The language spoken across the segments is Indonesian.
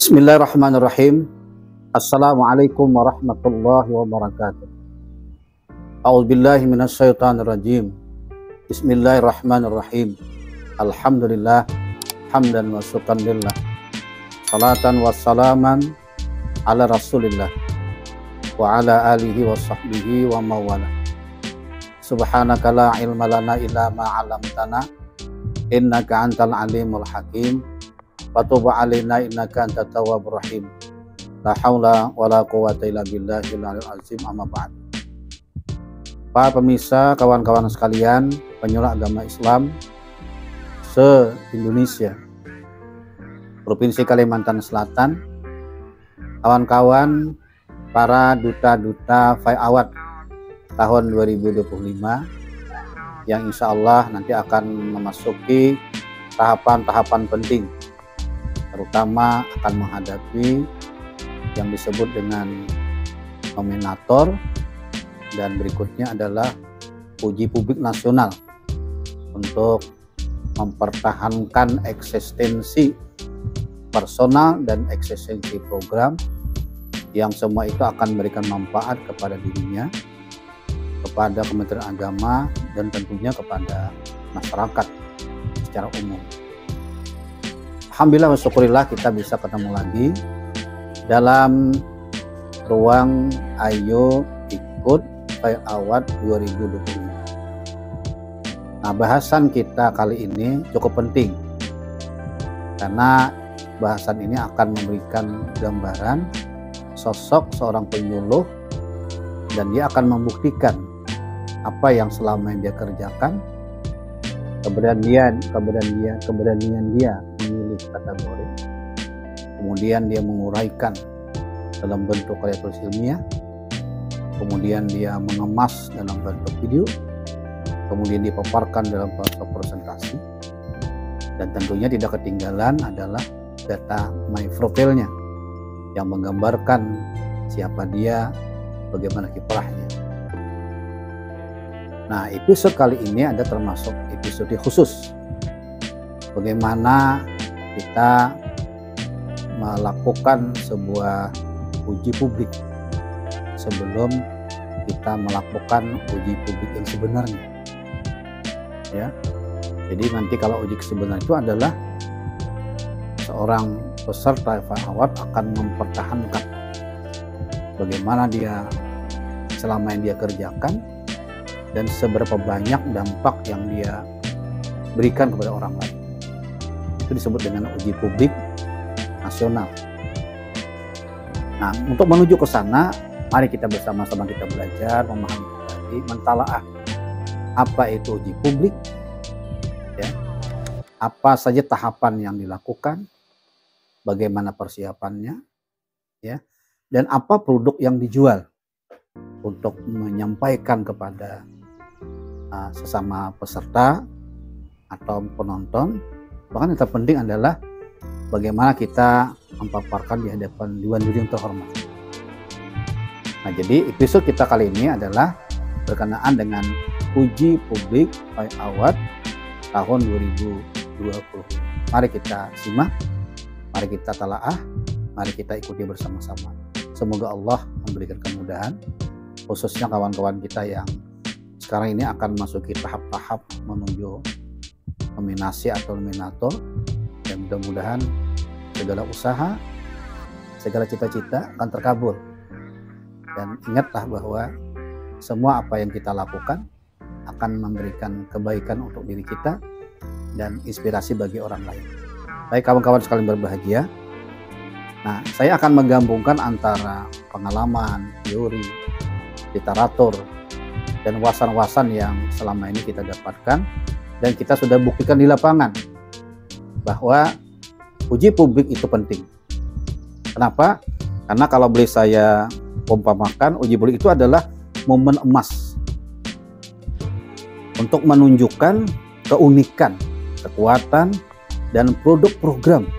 Bismillahirrahmanirrahim. Assalamualaikum warahmatullahi wabarakatuh. A'udzubillahi minasyaitonirrajim. Bismillahirrahmanirrahim. Alhamdulillah hamdan wa syukran lillah. Salatan wassalaman ala Rasulillah wa ala alihi wa sahbihi wa mawala. Subhanaka la ilma lana illa ma 'allamtana innaka antal alimul hakim. Wa tub 'alaina innaka antat tawwabur rahim. La haula wala quwwata illa billahil aliyil azim, amma ba'd. Para pemirsa, kawan-kawan sekalian, penyuluh agama Islam se-Indonesia, Provinsi Kalimantan Selatan, kawan-kawan para duta-duta Fai Awad tahun 2025 yang insya Allah nanti akan memasuki tahapan-tahapan penting, terutama akan menghadapi yang disebut dengan nominator, dan berikutnya adalah uji publik nasional untuk mempertahankan eksistensi personal dan eksistensi program yang semua itu akan memberikan manfaat kepada dirinya, kepada Kementerian Agama, dan tentunya kepada masyarakat secara umum. Alhamdulillah wa syukurillah kita bisa ketemu lagi dalam ruang Ayo Ikut Fai Awad 2025. Nah, bahasan kita kali ini cukup penting karena bahasan ini akan memberikan gambaran sosok seorang penyuluh, dan dia akan membuktikan apa yang selama yang dia kerjakan, keberanian dia memilih kategori, kemudian dia menguraikan dalam bentuk karya tulis ilmiah, kemudian dia mengemas dalam bentuk video, kemudian dipaparkan dalam bentuk presentasi, dan tentunya tidak ketinggalan adalah data my profile-nya yang menggambarkan siapa dia, bagaimana kiprahnya. Nah, episode kali ini ada termasuk episode khusus bagaimana kita melakukan sebuah uji publik sebelum kita melakukan uji publik yang sebenarnya, ya. Jadi nanti kalau uji sebenarnya itu adalah seorang peserta Fai Awad akan mempertahankan bagaimana dia selama yang dia kerjakan dan seberapa banyak dampak yang dia berikan kepada orang lain. Itu disebut dengan uji publik nasional. Nah, untuk menuju ke sana, mari kita bersama-sama kita belajar, memahami tadi, mentalaah apa itu uji publik, ya, apa saja tahapan yang dilakukan, bagaimana persiapannya, ya, dan apa produk yang dijual untuk menyampaikan kepada sesama peserta atau penonton. Bahkan yang terpenting adalah bagaimana kita memaparkan di hadapan dewan juri yang terhormat. Nah, jadi episode kita kali ini adalah berkenaan dengan uji publik Fai Awad tahun 2020. Mari kita simak, mari kita talaah, mari kita ikuti bersama-sama. Semoga Allah memberikan kemudahan, khususnya kawan-kawan kita yang sekarang ini akan masuki tahap-tahap menuju nominasi atau nominator, dan mudah-mudahan segala usaha, segala cita-cita akan terkabul. Dan ingatlah bahwa semua apa yang kita lakukan akan memberikan kebaikan untuk diri kita dan inspirasi bagi orang lain. Baik kawan-kawan sekalian berbahagia, nah saya akan menggabungkan antara pengalaman, teori, literatur, dan wawasan-wawasan yang selama ini kita dapatkan dan kita sudah buktikan di lapangan bahwa uji publik itu penting. Kenapa? Karena kalau boleh saya umpamakan, uji publik itu adalah momen emas untuk menunjukkan keunikan, kekuatan, dan produk program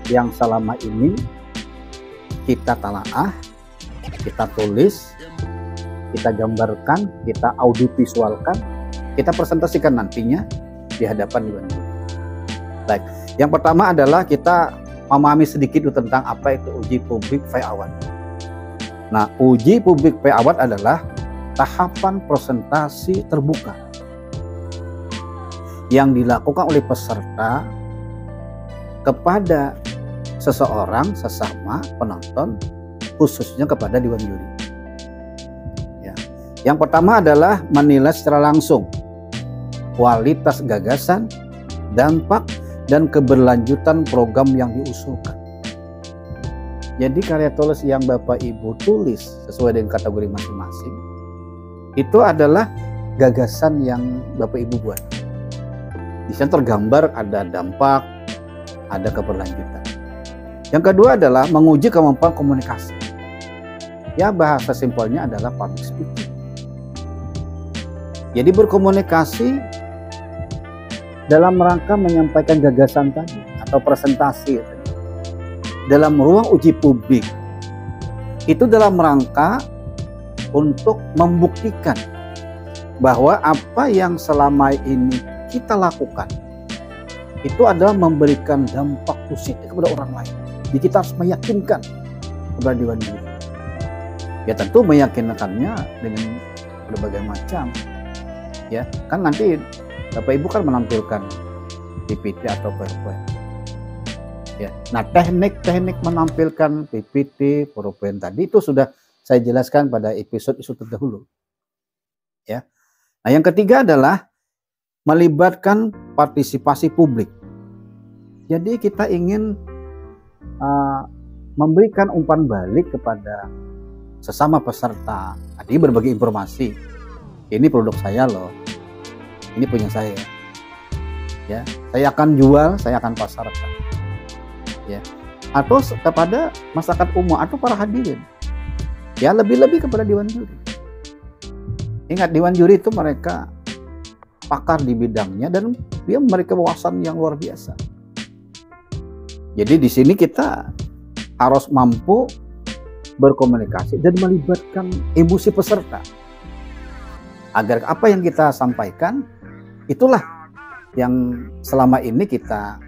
yang selama ini kita talaah, kita tulis, kita gambarkan, kita audiovisualkan, kita presentasikan nantinya di hadapan dewan juri. Baik, yang pertama adalah kita memahami sedikit tentang apa itu uji publik PAWAD. Nah, uji publik PAWAD adalah tahapan presentasi terbuka yang dilakukan oleh peserta kepada seseorang sesama penonton, khususnya kepada dewan juri. Ya. Yang pertama adalah menilai secara langsung kualitas gagasan, dampak, dan keberlanjutan program yang diusulkan. Jadi karya tulis yang Bapak Ibu tulis sesuai dengan kategori masing-masing itu adalah gagasan yang Bapak Ibu buat. Di sana tergambar ada dampak, ada keberlanjutan. Yang kedua adalah menguji kemampuan komunikasi. Ya, bahasa simpelnya adalah public speaking. Jadi berkomunikasi dalam rangka menyampaikan gagasan tadi atau presentasi tadi. Dalam ruang uji publik itu dalam rangka untuk membuktikan bahwa apa yang selama ini kita lakukan itu adalah memberikan dampak positif kepada orang lain. Jadi kita harus meyakinkan kepada dewan juri. Ya tentu meyakinkannya dengan berbagai macam. Ya kan nanti Bapak Ibu kan menampilkan PPT atau PowerPoint. Ya, nah teknik-teknik menampilkan PPT, PowerPoint tadi itu sudah saya jelaskan pada episode terdahulu. Ya. Nah, yang ketiga adalah melibatkan partisipasi publik. Jadi kita ingin memberikan umpan balik kepada sesama peserta. Tadi berbagi informasi. Ini produk saya loh. Ini punya saya. Ya, saya akan jual, saya akan pasarkan. Ya. Atau kepada masyarakat umum atau para hadirin. Ya, lebih-lebih kepada dewan juri. Ingat, dewan juri itu mereka pakar di bidangnya dan dia memiliki wawasan yang luar biasa. Jadi di sini kita harus mampu berkomunikasi dan melibatkan emosi peserta. Agar apa yang kita sampaikan itulah yang selama ini kita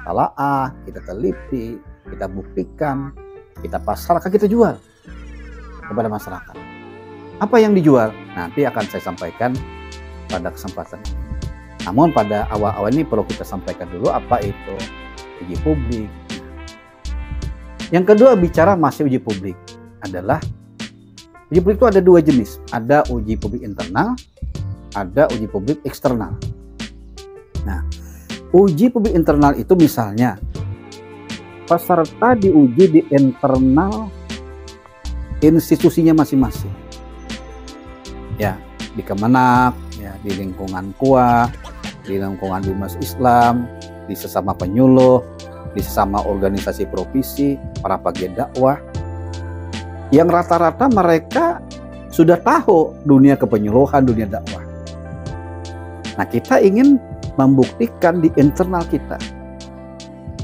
telaah, kita teliti, kita buktikan, kita pasarkan, kita jual kepada masyarakat. Apa yang dijual nanti akan saya sampaikan pada kesempatan ini. Namun pada awal-awal ini perlu kita sampaikan dulu apa itu uji publik. Yang kedua bicara masih uji publik adalah uji publik itu ada dua jenis. Ada uji publik internal, ada uji publik eksternal. Nah, uji publik internal itu misalnya peserta diuji di internal institusinya masing-masing. Ya, di Kemenak, ya, di lingkungan KUA, di lingkungan Bimas Islam, di sesama penyuluh, di sesama organisasi provisi, para pegiat dakwah, yang rata-rata mereka sudah tahu dunia kepenyuluhan, dunia dakwah. Nah, kita ingin membuktikan di internal kita.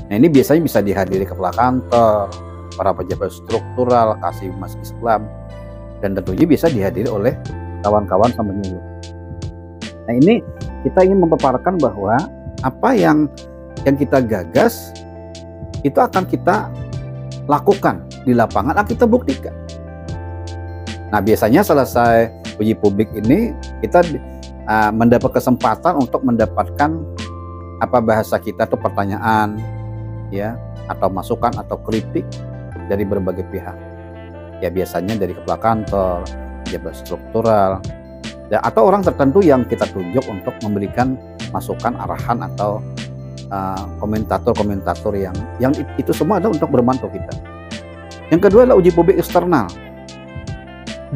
Nah, ini biasanya bisa dihadiri kepala kantor, para pejabat struktural, kasih Bimas Islam, dan tentunya bisa dihadiri oleh kawan-kawan sama penyuluh. Nah, ini kita ingin memaparkan bahwa apa yang kita gagas itu akan kita lakukan di lapangan, akan kita buktikan. Nah, biasanya selesai uji publik ini kita mendapat kesempatan untuk mendapatkan apa bahasa kita tuh pertanyaan, ya, atau masukan atau kritik dari berbagai pihak. Ya, biasanya dari kepala kantor, pejabat struktural, atau orang tertentu yang kita tunjuk untuk memberikan masukan, arahan atau komentator-komentator yang itu semua adalah untuk bermantu kita. Yang kedua adalah uji publik eksternal,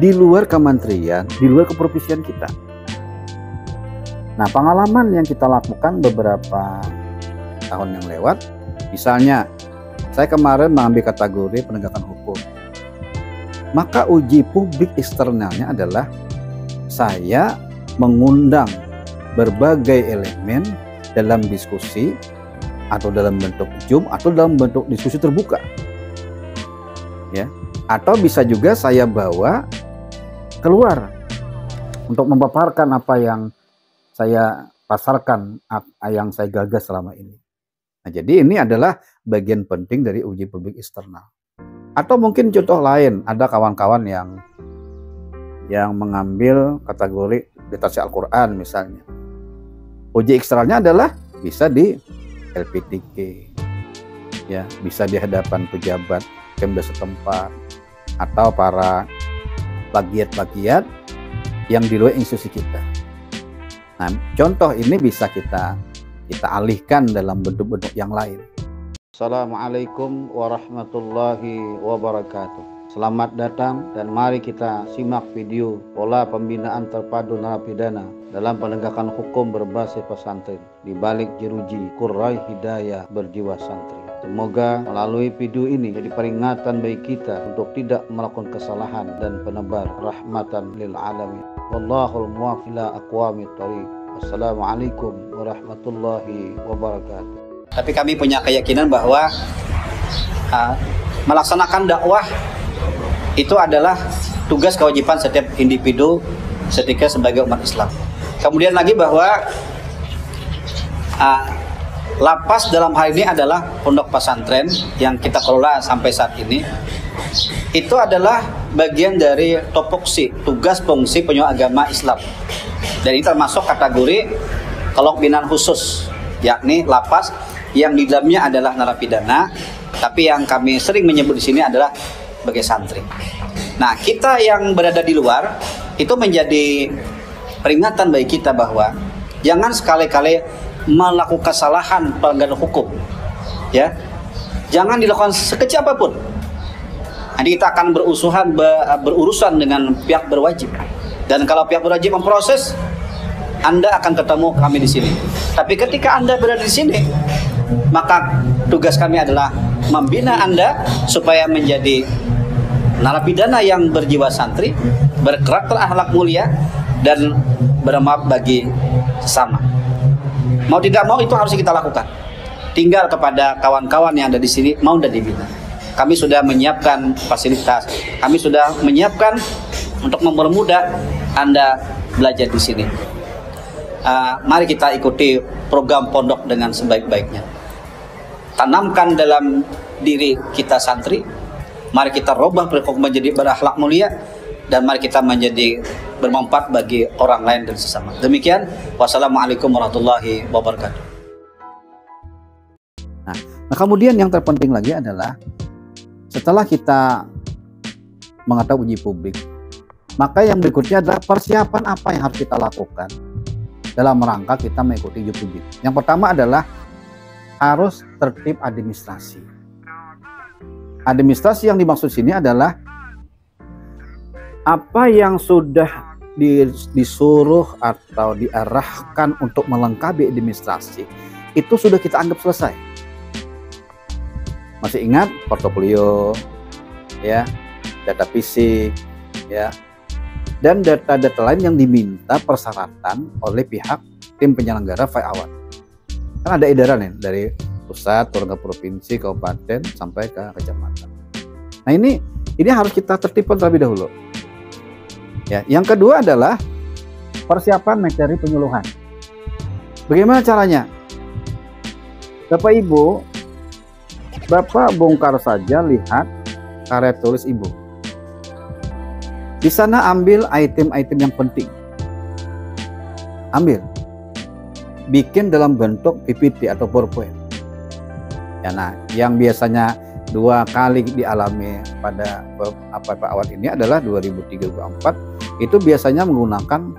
di luar kementerian, di luar keprovisian kita. Nah, pengalaman yang kita lakukan beberapa tahun yang lewat, misalnya saya kemarin mengambil kategori penegakan hukum, maka uji publik eksternalnya adalah saya mengundang berbagai elemen dalam diskusi atau dalam bentuk Zoom atau dalam bentuk diskusi terbuka. Ya, atau bisa juga saya bawa keluar untuk memaparkan apa yang saya pasarkan, yang saya gagas selama ini. Nah, jadi ini adalah bagian penting dari uji publik eksternal. Atau mungkin contoh lain, ada kawan-kawan yang mengambil kategori literasi Al-Quran misalnya. Uji eksternalnya adalah bisa di LPTK, ya, bisa di hadapan pejabat Pemda setempat atau para plagiat-plagiat yang di luar institusi kita. Nah, contoh ini bisa kita alihkan dalam bentuk-bentuk yang lain. Assalamualaikum warahmatullahi wabarakatuh. Selamat datang dan mari kita simak video pola pembinaan terpadu narapidana dalam penegakan hukum berbasis pesantren di balik jeruji Qurrai Hidayah berjiwa santri. Semoga melalui video ini jadi peringatan bagi kita untuk tidak melakukan kesalahan dan penebar rahmatan lil alamin. Wallahul muwaffiq ila aqwamit thoriq. Wassalamualaikum warahmatullahi wabarakatuh. Tapi kami punya keyakinan bahwa melaksanakan dakwah itu adalah tugas kewajiban setiap individu ketika sebagai umat Islam. Kemudian lagi bahwa lapas dalam hal ini adalah pondok pesantren yang kita kelola sampai saat ini. Itu adalah bagian dari topoksi, tugas fungsi penyuluh agama Islam. Dan ini termasuk kategori kelompok binaan khusus, yakni lapas yang di dalamnya adalah narapidana, tapi yang kami sering menyebut di sini adalah sebagai santri. Nah, kita yang berada di luar itu menjadi peringatan bagi kita bahwa jangan sekali-kali melakukan kesalahan pelanggaran hukum, ya. Jangan dilakukan sekecil apapun. Nanti kita akan berurusan dengan pihak berwajib. Dan kalau pihak berwajib memproses, Anda akan ketemu kami di sini. Tapi ketika Anda berada di sini, maka tugas kami adalah membina Anda supaya menjadi narapidana yang berjiwa santri, berkarakter akhlak mulia, dan bermaaf bagi sesama. Mau tidak mau itu harus kita lakukan. Tinggal kepada kawan-kawan yang ada di sini mau dan dibina. Kami sudah menyiapkan fasilitas, kami sudah menyiapkan untuk mempermudah Anda belajar di sini. Mari kita ikuti program pondok dengan sebaik-baiknya. Tanamkan dalam diri kita santri, mari kita rubah perilaku menjadi berakhlak mulia, dan mari kita menjadi bermanfaat bagi orang lain dan sesama. Demikian, wassalamualaikum warahmatullahi wabarakatuh. Nah, kemudian yang terpenting lagi adalah setelah kita mengetahui uji publik, maka yang berikutnya adalah persiapan apa yang harus kita lakukan dalam rangka kita mengikuti uji publik. Yang pertama adalah harus tertib administrasi. Administrasi yang dimaksud sini adalah apa yang sudah disuruh atau diarahkan untuk melengkapi administrasi itu sudah kita anggap selesai. Masih ingat portofolio, ya, data fisik, ya, dan data-data lain yang diminta persyaratan oleh pihak tim penyelenggara file awal. Kan ada edaran ya dari pusat, turun ke provinsi, kabupaten, sampai ke kecamatan. Nah, ini harus kita tertibkan terlebih dahulu. Ya, yang kedua adalah persiapan materi penyuluhan. Bagaimana caranya? Bapak Ibu, Bapak bongkar saja lihat karya tulis Ibu. Di sana ambil item-item yang penting. Ambil. Bikin dalam bentuk PPT atau PowerPoint. Ya, nah, yang biasanya 2 kali dialami pada awal ini adalah 2003-2004, itu biasanya menggunakan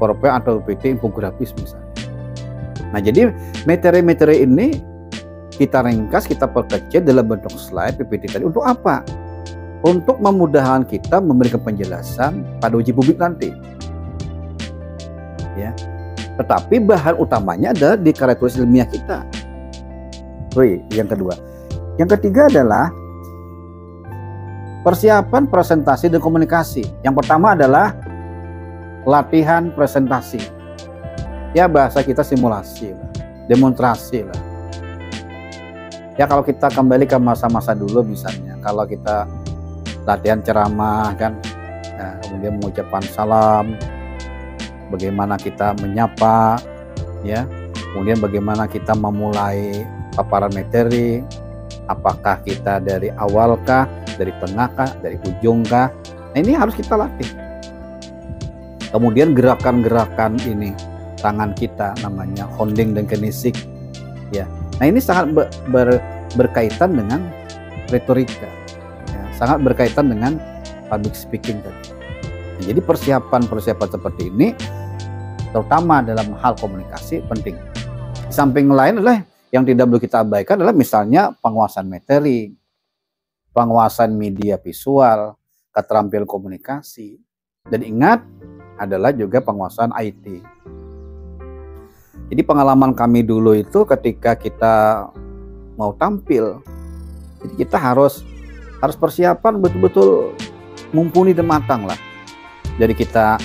PowerPoint atau PPT infografis misalnya. Nah, jadi materi-materi ini kita ringkas, kita perkecil dalam bentuk slide PPT tadi. Untuk apa? Untuk memudahkan kita memberikan penjelasan pada uji publik nanti. Ya. Tetapi bahan utamanya adalah di karya tulis ilmiah kita. Yang kedua. Yang ketiga adalah persiapan presentasi dan komunikasi. Yang pertama adalah latihan presentasi. Ya, bahasa kita simulasi lah, demonstrasi lah. Ya, kalau kita kembali ke masa-masa dulu misalnya, kalau kita latihan ceramah kan, nah, kemudian mengucapkan salam, bagaimana kita menyapa, ya, kemudian bagaimana kita memulai paparan materi, apakah kita dari awalkah, dari tengahkah, dari ujungkah. Nah, ini harus kita latih. Kemudian gerakan-gerakan ini, tangan kita namanya hounding dan kinesik, ya. Nah, ini sangat berkaitan dengan retorika, ya, sangat berkaitan dengan public speaking tadi. Nah, jadi persiapan seperti ini, terutama dalam hal komunikasi, penting. Di samping lain adalah yang tidak perlu kita abaikan adalah misalnya penguasaan materi, penguasaan media visual, keterampilan komunikasi, dan ingat adalah juga penguasaan IT. Jadi pengalaman kami dulu itu ketika kita mau tampil, jadi kita harus persiapan betul-betul mumpuni dan matang lah. Jadi kita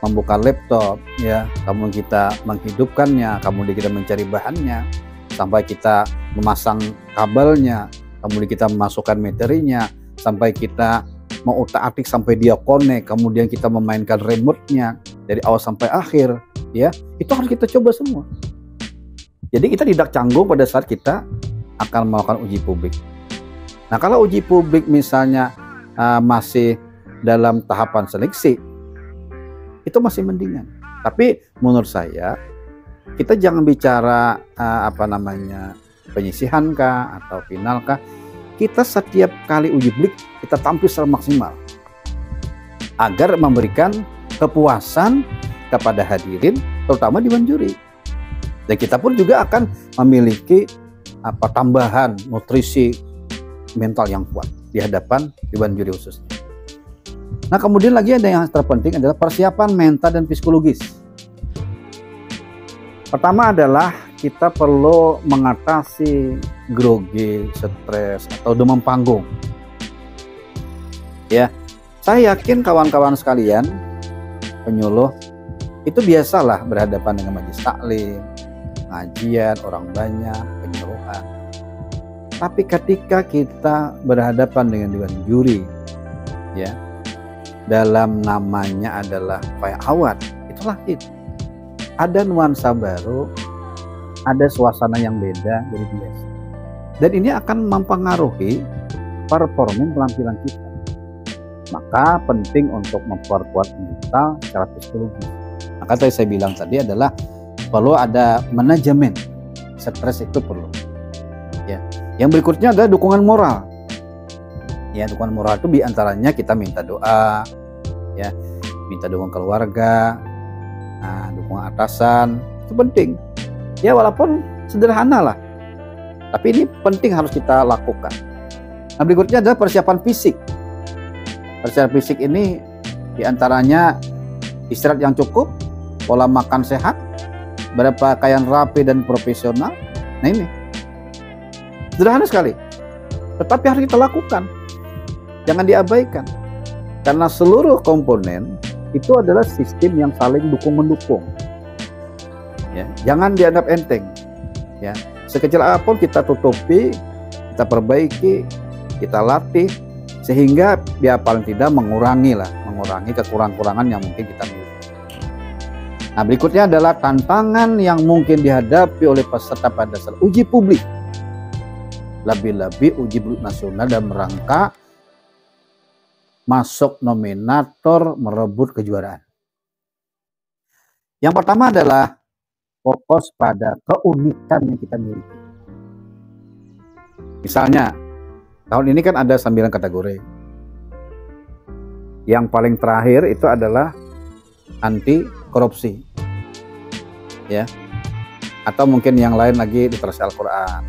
membuka laptop, ya, kemudian kita menghidupkannya, kemudian kita mencari bahannya, sampai kita memasang kabelnya, kemudian kita memasukkan materinya, sampai kita mau utak-atik sampai dia connect, kemudian kita memainkan remote-nya dari awal sampai akhir, ya, itu harus kita coba semua. Jadi kita tidak canggung pada saat kita akan melakukan uji publik. Nah, kalau uji publik misalnya masih dalam tahapan seleksi, itu masih mendingan. Tapi menurut saya kita jangan bicara penyisihan kah atau final kah. Kita setiap kali uji publik kita tampil secara maksimal agar memberikan kepuasan kepada hadirin, terutama dewan juri. Dan kita pun juga akan memiliki tambahan nutrisi mental yang kuat di hadapan dewan juri khususnya. Nah, kemudian lagi ada yang terpenting adalah persiapan mental dan psikologis. Pertama adalah kita perlu mengatasi grogi, stres, atau demam panggung. Ya, saya yakin kawan-kawan sekalian, penyuluh, itu biasalah berhadapan dengan majelis taklim, pengajian, orang banyak, penyuluhan. Tapi ketika kita berhadapan dengan dewan juri, ya, dalam namanya adalah awat, itulah itu. Ada nuansa baru, ada suasana yang beda dari biasa. Dan ini akan mempengaruhi performa penampilan kita. Maka penting untuk memperkuat mental secara psikologis. Maka tadi saya bilang tadi adalah perlu ada manajemen stres, itu perlu. Ya. Yang berikutnya adalah dukungan moral. Ya, dukungan moral itu diantaranya kita minta doa, ya, minta dukungan keluarga, dukungan atasan, itu penting. Ya, walaupun sederhana lah, tapi ini penting harus kita lakukan. Nah, berikutnya adalah persiapan fisik. Persiapan fisik ini diantaranya istirahat yang cukup, pola makan sehat, berpakaian rapi dan profesional. Nah, ini sederhana sekali, tetapi harus kita lakukan. Jangan diabaikan, karena seluruh komponen itu adalah sistem yang saling dukung-mendukung. Ya, jangan dianggap enteng. Ya, sekecil apapun kita tutupi, kita perbaiki, kita latih, sehingga dia paling tidak mengurangi kekurangan-kekurangan yang mungkin kita miliki. Nah, berikutnya adalah tantangan yang mungkin dihadapi oleh peserta pada saat uji publik. Lebih-lebih uji publik nasional dalam rangka masuk nominator merebut kejuaraan. Yang pertama adalah fokus pada keunikan yang kita miliki. Misalnya, tahun ini kan ada 9 kategori. Yang paling terakhir itu adalah anti korupsi. Ya. Atau mungkin yang lain lagi literasi Al-Quran.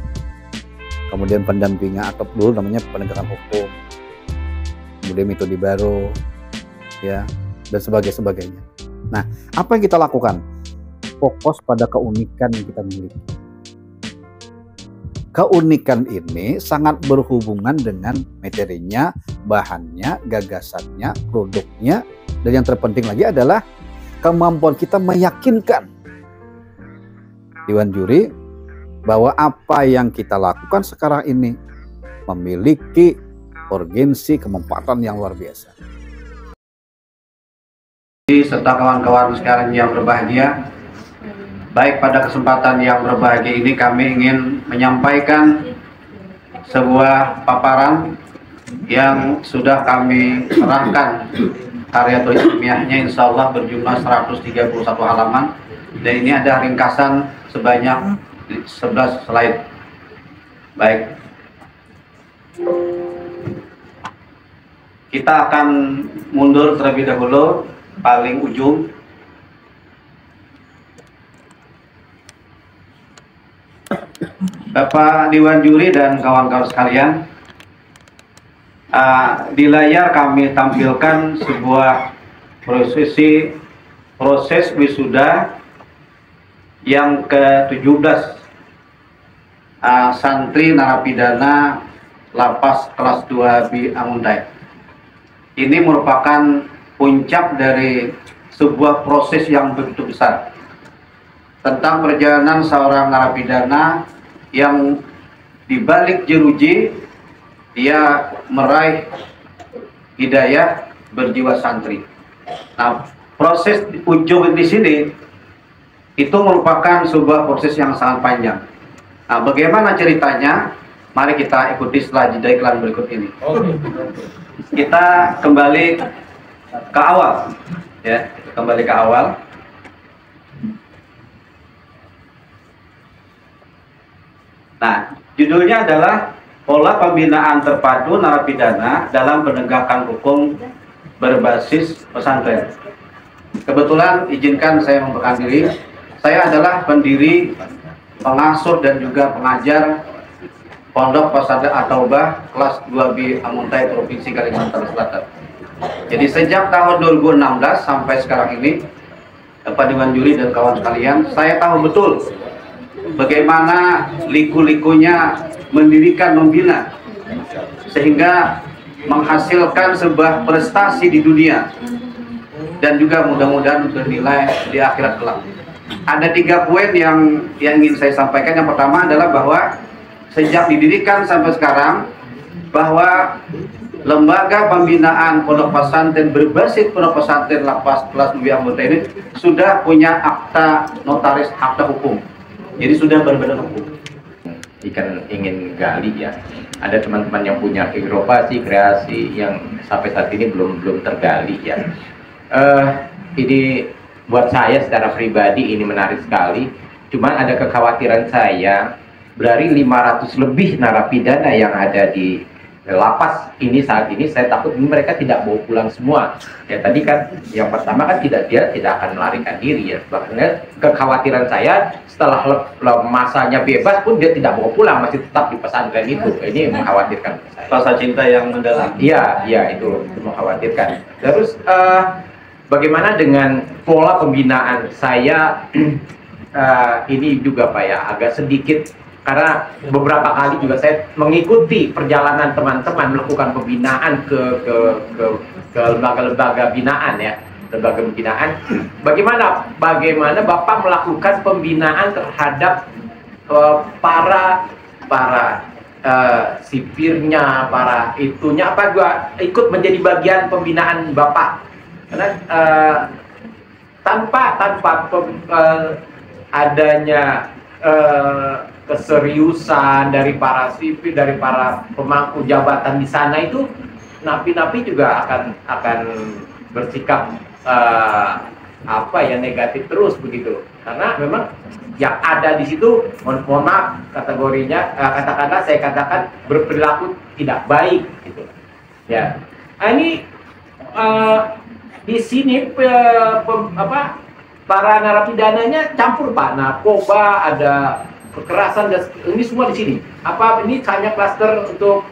Kemudian pendampingan atau dulu namanya penegakan hukum. Kemudian metode baru, ya, dan sebagainya. Nah, apa yang kita lakukan? Fokus pada keunikan yang kita miliki. Keunikan ini sangat berhubungan dengan materinya, bahannya, gagasannya, produknya, dan yang terpenting lagi adalah kemampuan kita meyakinkan dewan juri bahwa apa yang kita lakukan sekarang ini memiliki urgensi kemanfaatan yang luar biasa. Serta kawan-kawan sekarang yang berbahagia, Baik, pada kesempatan yang berbahagia ini kami ingin menyampaikan sebuah paparan yang sudah kami serahkan karya tulis ilmiahnya, insya Allah berjumlah 131 halaman, dan ini ada ringkasan sebanyak 11 slide. Baik, kita akan mundur terlebih dahulu paling ujung. Bapak Dewan Juri dan kawan-kawan sekalian, di layar kami tampilkan sebuah proses wisuda yang ke-17 santri narapidana lapas kelas 2B Amuntai. Ini merupakan puncak dari sebuah proses yang begitu besar tentang perjalanan seorang narapidana yang dibalik jeruji dia meraih hidayah berjiwa santri. Nah, proses ujung di sini itu merupakan sebuah proses yang sangat panjang. Nah, bagaimana ceritanya? Mari kita ikuti setelah jeda iklan berikut ini. Kita kembali ke awal, ya, kembali ke awal. Nah, judulnya adalah Pola Pembinaan Terpadu Narapidana dalam Penegakan Hukum Berbasis Pesantren. Kebetulan izinkan saya memperkenalkan diri. Saya adalah pendiri, pengasuh dan juga pengajar Pondok Pesantren At-Taubah kelas 2B Amuntai Provinsi Kalimantan Selatan. Jadi sejak tahun 2016 sampai sekarang ini, Bapak Dewan Juri dan kawan sekalian, saya tahu betul bagaimana liku-likunya mendirikan, membina, sehingga menghasilkan sebuah prestasi di dunia dan juga mudah-mudahan bernilai di akhirat kelak. Ada 3 poin yang ingin saya sampaikan. Yang pertama adalah bahwa sejak didirikan sampai sekarang, bahwa lembaga pembinaan pondok pesantren berbasis pondok pesantren lapas kelas 2 Amuntai ini sudah punya akta notaris, akta hukum. Jadi sudah berbadan hukum. Ikan ingin gali ya, ada teman-teman yang punya inovasi kreasi yang sampai saat ini belum tergali ya. Ini buat saya secara pribadi ini menarik sekali. Cuman ada kekhawatiran saya, dari 500 lebih narapidana yang ada di lapas ini saat ini, saya takut ini mereka tidak bawa pulang semua. Ya tadi kan yang pertama kan dia tidak akan melarikan diri ya. Bahkan kekhawatiran saya setelah masanya bebas pun dia tidak bawa pulang, masih tetap di pesantren itu. Ini mengkhawatirkan saya. Rasa cinta yang mendalam. Iya itu mengkhawatirkan. Terus bagaimana dengan pola pembinaan saya? Ini juga Pak ya, agak sedikit, karena beberapa kali juga saya mengikuti perjalanan teman-teman melakukan pembinaan ke lembaga-lembaga binaan ya, lembaga pembinaan. Bagaimana Bapak melakukan pembinaan terhadap para sipirnya, para itunya, apa juga ikut menjadi bagian pembinaan Bapak? Karena tanpa adanya keseriusan dari para sipir, dari para pemangku jabatan di sana, itu napi-napi juga akan bersikap negatif terus begitu. Karena memang yang ada di situ, mohon maaf kategorinya, saya katakan berperilaku tidak baik gitu. Ya, ini di sini para narapidananya campur Pak, narkoba, ada kekerasan, dan ini semua di sini. Apa ini hanya klaster untuk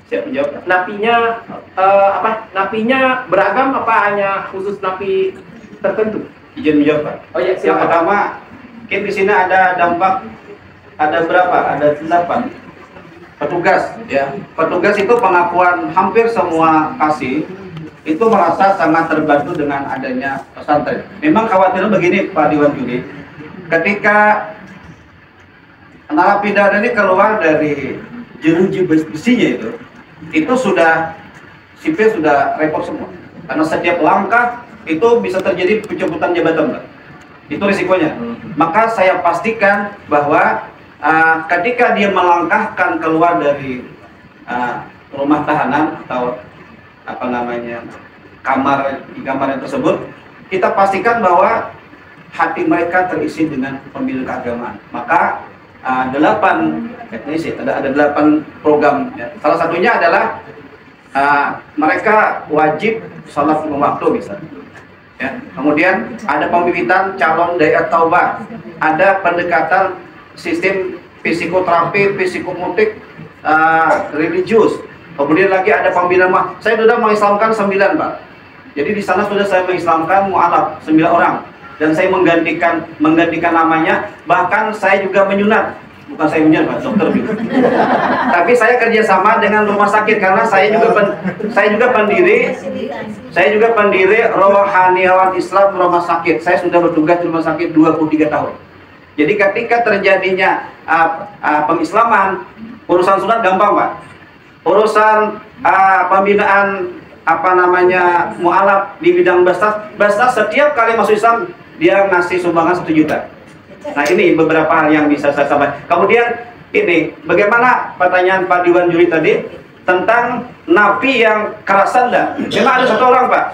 Siap menjawab. Napinya napinya beragam apa hanya khusus napi tertentu? Izin menjawab Pak. Oh ya, Yang pertama, mungkin di sini ada dampak, ada berapa? Ada 8 petugas ya. Petugas itu pengakuan hampir semua kasih itu merasa sangat terbantu dengan adanya pesantren. Memang khawatirnya begini Pak Dewan Juri, ketika narapidana ini keluar dari jeruji besinya itu sudah sipil sudah repot semua, karena setiap langkah itu bisa terjadi pencabutan jabatan Pak. Itu risikonya. Maka saya pastikan bahwa ketika dia melangkahkan keluar dari rumah tahanan atau apa namanya kamar yang tersebut, kita pastikan bahwa hati mereka terisi dengan pembina keagamaan. Maka 8 etnis, ada 8 program. Ya. Salah satunya adalah mereka wajib sholat 5 waktu misalnya. Ya. Kemudian ada pembibitan calon dai taubah, ada pendekatan sistem psikoterapi, psikomotik, religius. Kemudian lagi ada pembinaan. Saya sudah mengislamkan 9, Pak. Jadi di sana sudah saya mengislamkan mu'alaf 9 orang. Dan saya menggantikan namanya. Bahkan saya juga menyunat. Bukan saya menyunat, Pak, dokter juga. Tapi saya kerjasama dengan rumah sakit karena saya juga pendiri Rohaniawan Islam Rumah Sakit. Saya sudah bertugas di rumah sakit 23 tahun. Jadi ketika terjadinya pengislaman, urusan sunat gampang, Pak. Urusan pembinaan mu'alaf di bidang basnas setiap kali masuk Islam dia ngasih sumbangan 1 juta. Nah, ini beberapa hal yang bisa saya sampaikan. Kemudian ini bagaimana pertanyaan Pak Diwan Juri tadi tentang napi yang kerasan enggak? Memang ada 1 orang, Pak.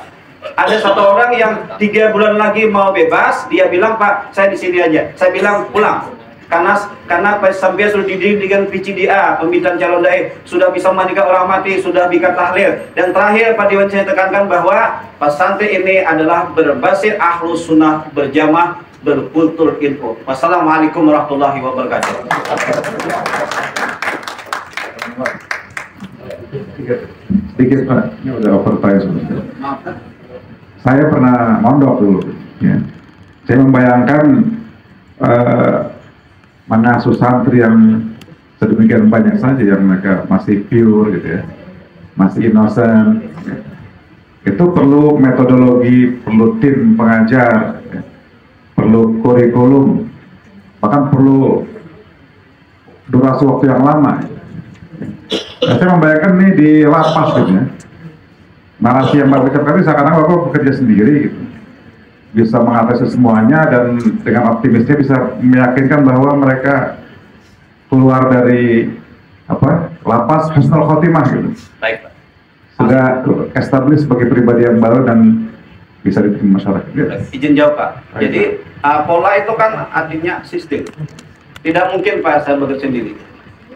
Ada 1 orang yang 3 bulan lagi mau bebas, dia bilang, Pak, saya di sini aja. Saya bilang pulang. Karena Pak Sambil sudah dididik dengan PCDA, pembibitan calon dai, sudah bisa memandikan orang mati, sudah bikin tahlil. Dan terakhir Pak Diwan saya tekankan bahwa pesantren ini adalah berbasis ahlus sunnah berjamaah berkultur info. Wassalamualaikum warahmatullahi wabarakatuh. Sedikit Pak, ini udah overtime sebenarnya. Saya pernah mondok dulu, ya. Saya membayangkan mengasuh santri yang sedemikian banyak saja yang mereka masih pure gitu ya, masih innocent. Ya. Itu perlu metodologi, perlu tim pengajar, ya. Perlu kurikulum, bahkan perlu durasi waktu yang lama. Nah, saya membayangkan nih di lapas gitu ya, narasi yang Bapak ucapkan seakan-akan Bapak bekerja sendiri gitu, bisa mengatasi semuanya dan dengan optimisnya bisa meyakinkan bahwa mereka keluar dari lapas husnul khotimah gitu. Baik, Pak. Sudah establish sebagai pribadi yang baru dan bisa diterima masyarakat. Izin jawab, Pak. Jadi pola itu kan artinya sistem. Tidak mungkin, Pak, saya bekerja sendiri.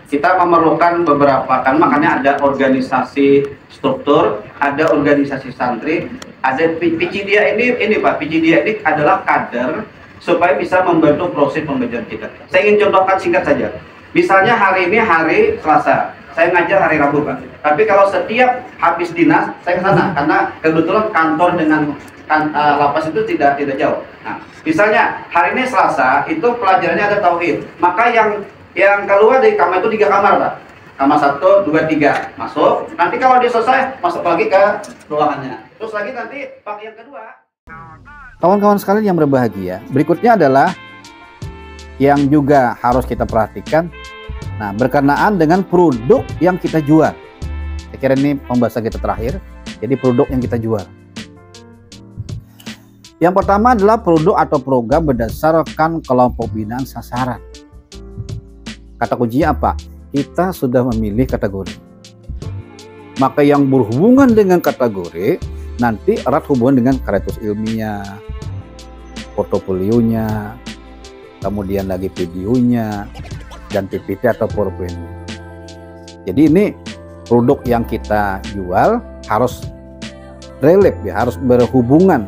Kita memerlukan beberapa, kan makanya ada organisasi struktur, ada organisasi santri, ada PCDA ini Pak, PCDA ini adalah kader supaya bisa membantu proses pembelajaran kita. Saya ingin contohkan singkat saja. Misalnya hari ini hari Selasa, saya ngajar hari Rabu, Pak. Tapi kalau setiap habis dinas, saya ke sana karena kebetulan kantor dengan lapas itu tidak jauh. Nah, misalnya hari ini Selasa itu pelajarannya ada tauhid, maka yang keluar dari kamar itu 3 kamar, Pak. Kamar 1, 2, 3 masuk. Nanti kalau dia selesai masuk lagi ke ruangannya. Terus lagi nanti pakai yang kedua. Kawan-kawan sekalian yang berbahagia, berikutnya adalah yang juga harus kita perhatikan. Nah, berkenaan dengan produk yang kita jual. Saya kira ini pembahasan kita terakhir. Jadi produk yang kita jual. Yang pertama adalah produk atau program berdasarkan kelompok binaan sasaran. Kata kuncinya apa? Kita sudah memilih kategori. Maka yang berhubungan dengan kategori nanti erat hubungan dengan karyus ilmiah, portofolionya, kemudian lagi videonya, dan PPT atau PowerPoint. Jadi ini produk yang kita jual harus relate, ya, harus berhubungan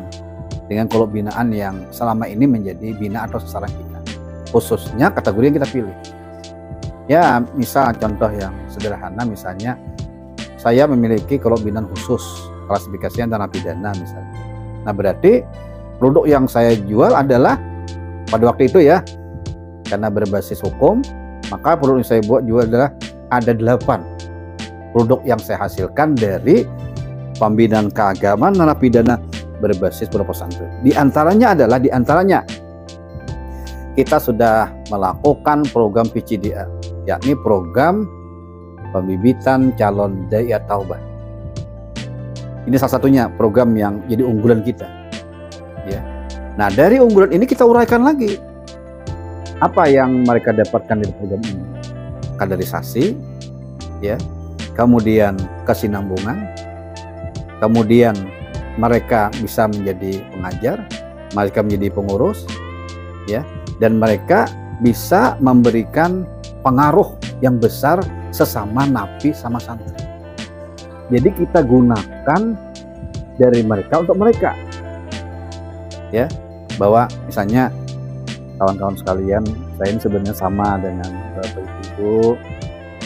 dengan kelompok binaan yang selama ini menjadi bina atau sasaran kita. Khususnya kategori yang kita pilih. Ya, misal contoh yang sederhana, misalnya saya memiliki kelompok binaan khusus klasifikasinya narapidana misalnya. Nah, berarti produk yang saya jual adalah pada waktu itu ya, karena berbasis hukum, maka produk yang saya jual adalah ada 8 produk yang saya hasilkan dari pembinaan keagamaan narapidana berbasis pondok pesantren. Di antaranya kita sudah melakukan program PCDA, yakni program pembibitan calon dai taubah. Ini salah satunya program yang jadi unggulan kita. Ya. Nah, dari unggulan ini kita uraikan lagi. Apa yang mereka dapatkan dari program ini? Kaderisasi, ya, kemudian kesinambungan, kemudian mereka bisa menjadi pengajar, mereka menjadi pengurus, ya, dan mereka bisa memberikan pengaruh yang besar sesama napi sama santri. Jadi kita gunakan dari mereka untuk mereka, ya, bahwa misalnya kawan-kawan sekalian, saya ini sebenarnya sama dengan Bapak Ibu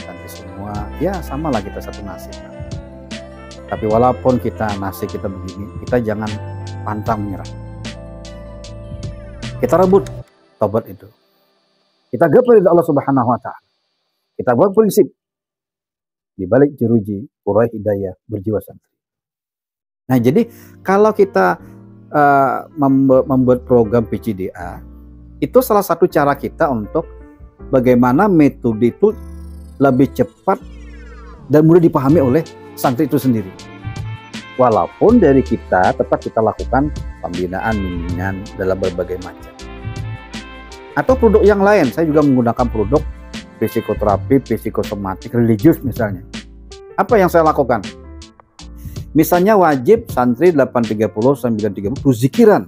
santri semua, ya samalah kita satu nasib. Tapi walaupun kita nasib kita begini, kita jangan pantang menyerah. Kita rebut tobat itu. Kita gapai dari Allah Subhanahu wa taala. Kita buat prinsip di balik jeruji Quraih Hidayah berjiwa santri. Nah, jadi kalau kita membuat program PCDA, itu salah satu cara kita untuk bagaimana metode itu lebih cepat dan mudah dipahami oleh santri itu sendiri. Walaupun dari kita tetap kita lakukan pembinaan, bimbingan dalam berbagai macam. Atau produk yang lain, saya juga menggunakan produk psikoterapi, psikosomatik, religius misalnya. Apa yang saya lakukan? Misalnya wajib santri 830, 930 itu zikiran.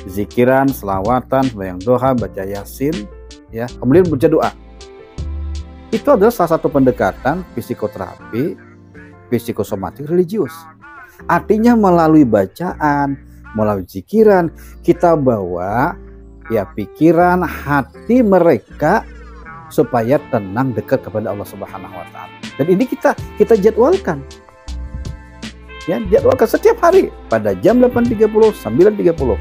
Zikiran, selawatan, sembahyang doa, baca yasin, ya, kemudian baca doa. Itu adalah salah satu pendekatan psikoterapi, psikosomatik, religius. Artinya melalui bacaan, melalui zikiran, kita bawa ya pikiran, hati mereka supaya tenang, dekat kepada Allah Subhanahu wa taala. Dan ini kita jadwalkan. Ya, jadwalkan setiap hari pada jam 8.30, 9.30.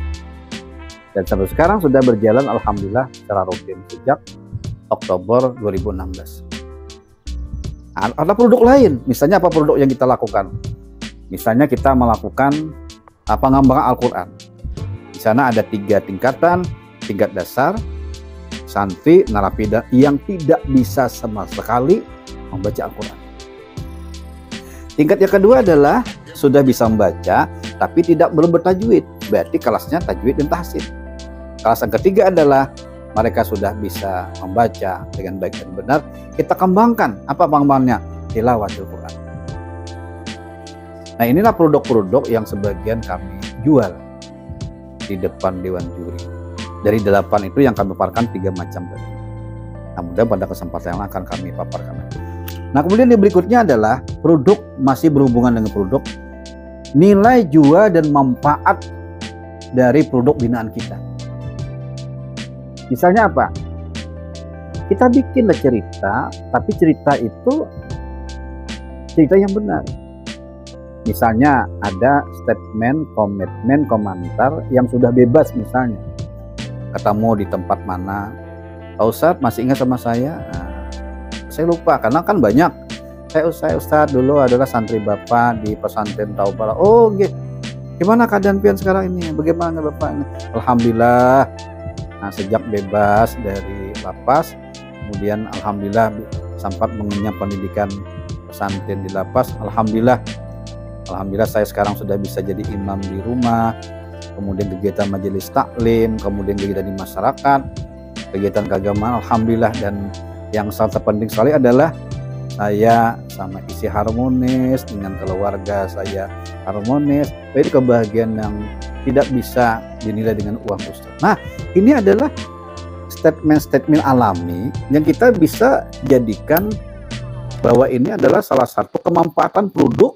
Dan sampai sekarang sudah berjalan alhamdulillah secara rutin sejak Oktober 2016. Ada produk lain, misalnya apa produk yang kita lakukan? Misalnya kita melakukan pengembangan Al-Quran. Di sana ada 3 tingkatan, tingkat dasar, santri, narapida yang tidak bisa sama sekali membaca Al-Quran. Tingkat yang kedua adalah sudah bisa membaca, tapi belum bertajwid, berarti kelasnya tajwid dan tahsin. Kelas yang ketiga adalah mereka sudah bisa membaca dengan baik dan benar. Kita kembangkan, apa pengembangannya? Tilawatil Quran. Nah, inilah produk-produk yang sebagian kami jual di depan Dewan Juri. Dari 8 itu yang kami paparkan 3 macam tadi. Nah, mudah pada kesempatan yang akan kami paparkan. Nah, kemudian yang berikutnya adalah produk masih berhubungan dengan produk nilai jual dan manfaat dari produk binaan kita. Misalnya apa? Kita bikinlah cerita, tapi cerita itu cerita yang benar. Misalnya ada statement, komitmen, komentar yang sudah bebas misalnya. Ketemu di tempat mana, Pak Ustadz masih ingat sama saya? Nah, saya lupa karena kan banyak. Saya Ustadz dulu adalah santri Bapak di pesantren Taubara. Oh, gitu. Gimana keadaan pian sekarang ini? Bagaimana Bapak ini? Alhamdulillah. Nah, sejak bebas dari lapas, kemudian alhamdulillah sempat mengenyam pendidikan pesantren di lapas. Alhamdulillah saya sekarang sudah bisa jadi imam di rumah. Kemudian kegiatan majelis taklim, kemudian kegiatan di masyarakat, kegiatan keagamaan, alhamdulillah. Dan yang sangat penting sekali adalah saya sama istri harmonis, dengan keluarga saya harmonis. Itu kebahagiaan yang tidak bisa dinilai dengan uang Ustaz. Nah, ini adalah statement-statement alami yang kita bisa jadikan bahwa ini adalah salah satu kemanfaatan produk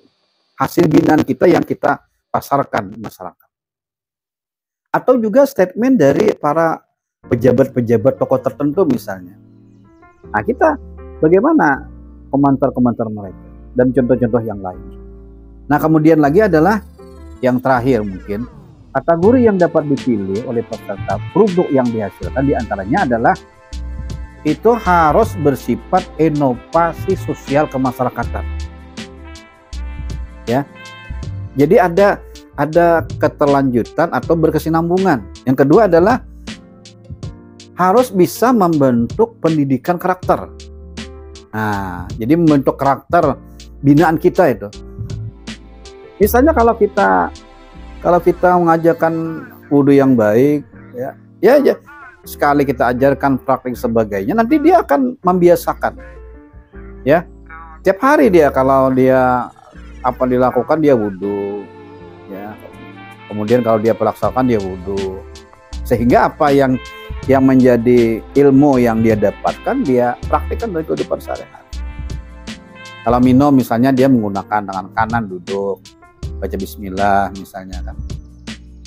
hasil binaan kita yang kita pasarkan di masyarakat. Atau juga statement dari para pejabat-pejabat tokoh tertentu misalnya. Nah, kita bagaimana komentar-komentar mereka dan contoh-contoh yang lain. Nah, kemudian lagi adalah yang terakhir mungkin kategori yang dapat dipilih oleh peserta produk yang dihasilkan diantaranya adalah itu harus bersifat inovasi sosial kemasyarakatan. Ya, jadi ada keterlanjutan atau berkesinambungan. Yang kedua adalah harus bisa membentuk pendidikan karakter. Nah, jadi membentuk karakter binaan kita itu. Misalnya kalau kita mengajarkan wudhu yang baik, ya sekali kita ajarkan praktik sebagainya, nanti dia akan membiasakan, ya. Tiap hari dia kalau dia apa dilakukan dia wudhu, ya. Kemudian kalau dia pelaksakan dia wudhu, sehingga apa yang menjadi ilmu yang dia dapatkan dia praktikkan dari kehidupan sehari-hari. Kalau minum misalnya dia menggunakan tangan kanan duduk, baca bismillah misalnya kan.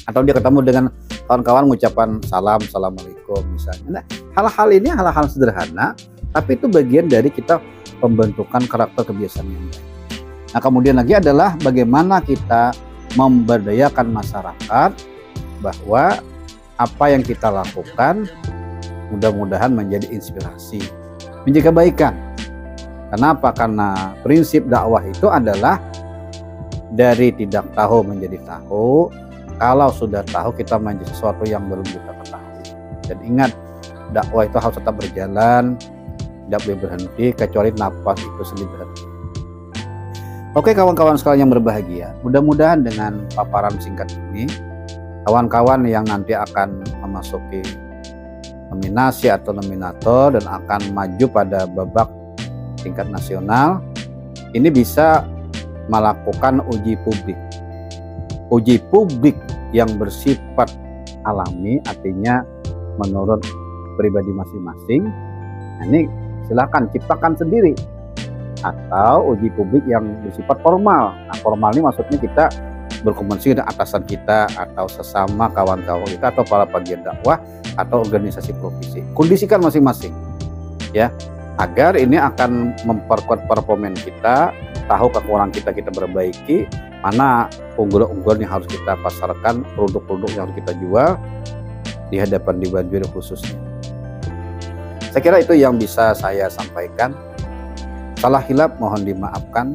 Atau dia ketemu dengan kawan-kawan mengucapkan salam, assalamualaikum misalnya. Nah, hal-hal ini hal-hal sederhana, tapi itu bagian dari kita pembentukan karakter kebiasaan yang baik. Nah, kemudian lagi adalah bagaimana kita memberdayakan masyarakat bahwa apa yang kita lakukan mudah-mudahan menjadi inspirasi, menjaga kebaikan. Kenapa? Karena prinsip dakwah itu adalah dari tidak tahu menjadi tahu. Kalau sudah tahu kita menjadi sesuatu yang belum kita ketahui. Dan ingat, dakwah itu harus tetap berjalan, tidak boleh berhenti kecuali nafas itu sendiri berhenti. Oke kawan-kawan sekalian yang berbahagia, mudah-mudahan dengan paparan singkat ini, kawan-kawan yang nanti akan memasuki nominasi atau nominator dan akan maju pada babak tingkat nasional, ini bisa melakukan uji publik. Uji publik yang bersifat alami, artinya menurut pribadi masing-masing. Nah, ini silahkan ciptakan sendiri. Atau uji publik yang bersifat formal. Nah, formal ini maksudnya kita berkomunikasi dengan atasan kita atau sesama kawan-kawan kita atau para bagian dakwah atau organisasi profesi. Kondisikan masing-masing, ya, agar ini akan memperkuat performa kita, tahu kekurangan kita perbaiki, mana unggulan-unggulan yang harus kita pasarkan, produk-produk yang harus kita jual di hadapan Dewan Juri khususnya. Saya kira itu yang bisa saya sampaikan. Salah hilap mohon dimaafkan.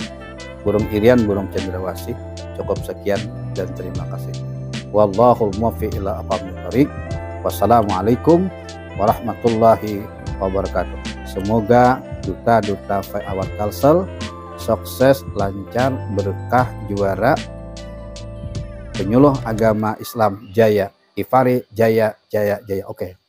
Burung irian, burung cendrawasih. Cukup sekian dan terima kasih. Wallahul muwaffiq ila aqwamit thoriq. Wassalamualaikum warahmatullahi wabarakatuh. Semoga duta-duta Awad Kalsel sukses, lancar, berkah, juara, penyuluh agama Islam jaya, Ifari jaya, jaya, jaya. Oke.